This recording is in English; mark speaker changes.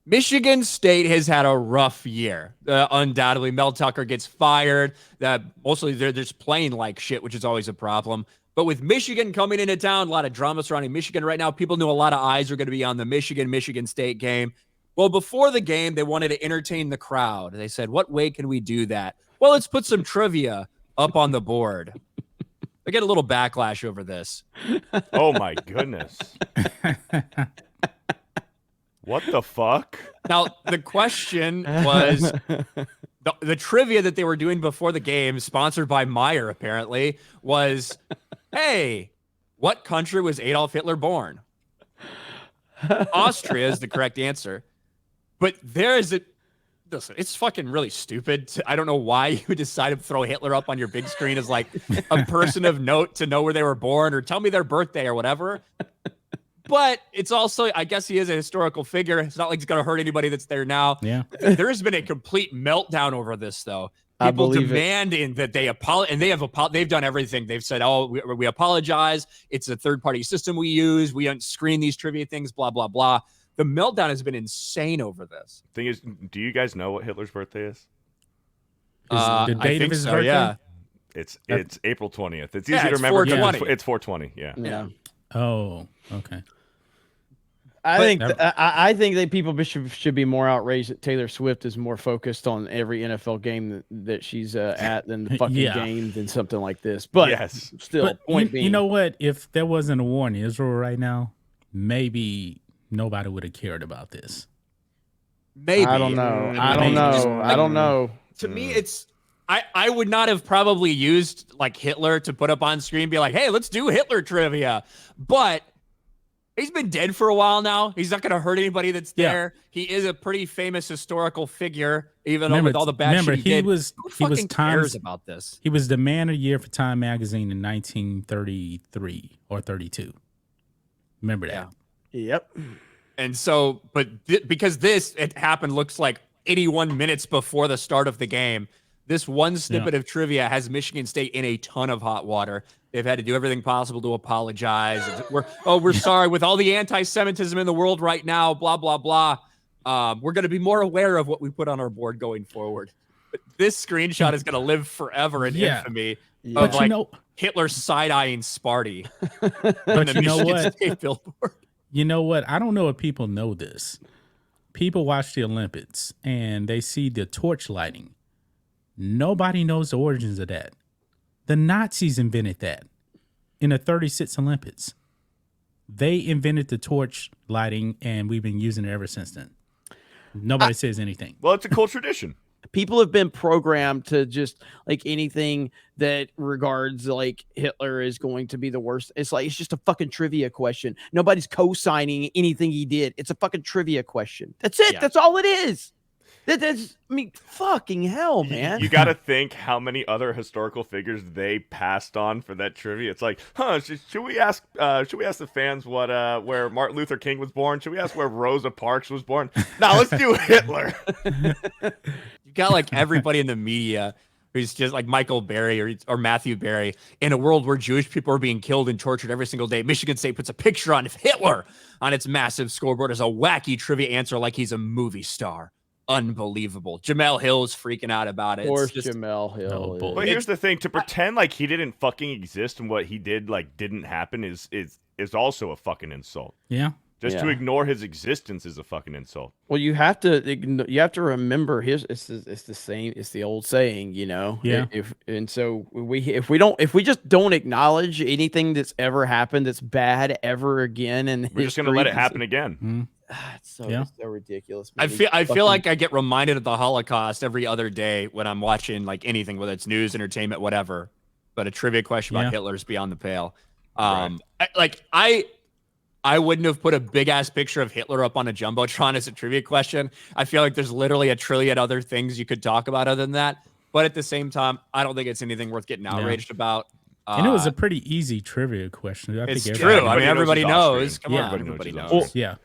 Speaker 1: Michigan State has had a rough year. Undoubtedly, Mel Tucker gets fired. Mostly they're just playing like shit, which is always a problem. But with Michigan coming into town, a lot of drama surrounding Michigan right now. People knew a lot of eyes were going to be on the Michigan State game. Well, before the game, they wanted to entertain the crowd. They said, what way can we do that? Well, let's put some trivia up on the board. I get a little backlash over this.
Speaker 2: Oh, my goodness. What the fuck?
Speaker 1: Now, the question was the trivia that they were doing before the game, sponsored by Meyer, apparently, was, hey, what country was Adolf Hitler born? Austria is the correct answer. But there is listen, it's fucking really stupid. I don't know why you would decide to throw Hitler up on your big screen as like a person of note to know where they were born or tell me their birthday or whatever. But it's also, I guess he is a historical figure. It's not like he's going to hurt anybody that's there now.
Speaker 3: Yeah.
Speaker 1: There has been a complete meltdown over this, though. People demanding that they apologize, and they've done everything. They've said, "Oh, we apologize. It's a third-party system we use. We don't screen these trivia things. Blah blah blah." The meltdown has been insane over this.
Speaker 2: Thing is, do you guys know what Hitler's birthday is?
Speaker 3: The date of his birthday?
Speaker 1: Yeah.
Speaker 2: It's April 20th. It's easy to remember.
Speaker 1: 420.
Speaker 2: It's 420. Yeah.
Speaker 3: Oh, okay.
Speaker 4: I think that people should be more outraged that Taylor Swift is more focused on every NFL game that she's at than the fucking game than something like this. But
Speaker 2: yes,
Speaker 4: still, point being,
Speaker 3: you know what? If there wasn't a war in Israel right now, maybe nobody would have cared about this.
Speaker 1: Maybe.
Speaker 4: I don't know.
Speaker 1: To me, it's I would not have probably used like Hitler to put up on screen, be like, hey, let's do Hitler trivia. But he's been dead for a while now. He's not going to hurt anybody that's there. He is a pretty famous historical figure, even with all the bad shit he did. Who fucking cares about this?
Speaker 3: He was the Man of the Year for Time magazine in 1933 or 32. Remember that?
Speaker 4: Yep.
Speaker 1: And so, but because it happened, looks like 81 minutes before the start of the game. This one snippet of trivia has Michigan State in a ton of hot water. They've had to do everything possible to apologize. We're sorry with all the anti-Semitism in the world right now, blah, blah, blah. We're going to be more aware of what we put on our board going forward. But this screenshot is going to live forever in infamy of Hitler side-eyeing Sparty.
Speaker 3: But you know what? You know what? I don't know if people know this. People watch the Olympics and they see the torch lighting. Nobody knows the origins of that. The Nazis invented that in the 36 Olympics. They invented the torch lighting, and we've been using it ever since then. Nobody says anything.
Speaker 2: Well, it's a cool tradition.
Speaker 4: People have been programmed to just like anything that regards like Hitler is going to be the worst. It's like, it's just a fucking trivia question. Nobody's co-signing anything he did. It's a fucking trivia question. That's it. Yeah. That's all it is. That's, I mean, fucking hell, man.
Speaker 2: You got to think how many other historical figures they passed on for that trivia. It's like, should we ask the fans where Martin Luther King was born? Should we ask where Rosa Parks was born? No, let's do Hitler.
Speaker 1: You got like everybody in the media who's just like Michael Berry or Matthew Berry. In a world where Jewish people are being killed and tortured every single day, Michigan State puts a picture on Hitler on its massive scoreboard as a wacky trivia answer like he's a movie star. Unbelievable. Jamel Hill's freaking out about it.
Speaker 4: Of course, Jamel Hill.
Speaker 2: But here's the thing: to pretend like he didn't fucking exist and what he did like didn't happen is also a fucking insult.
Speaker 3: Yeah.
Speaker 2: Just to ignore his existence is a fucking insult.
Speaker 4: Well, you have to remember it's the same. It's the old saying, you know.
Speaker 3: Yeah.
Speaker 4: If we just don't acknowledge anything that's ever happened that's bad ever again, and
Speaker 2: we're just gonna let it happen again.
Speaker 3: Mm-hmm.
Speaker 4: It's so ridiculous.
Speaker 1: Man. I feel like I get reminded of the Holocaust every other day when I'm watching like anything, whether it's news, entertainment, whatever. But a trivia question about Hitler's beyond the pale. I wouldn't have put a big ass picture of Hitler up on a Jumbotron as a trivia question. I feel like there's literally a trillion other things you could talk about other than that. But at the same time, I don't think it's anything worth getting outraged about.
Speaker 3: And it was a pretty easy trivia question.
Speaker 1: It's true. I mean, everybody knows. Come on, everybody knows.
Speaker 3: Well, yeah.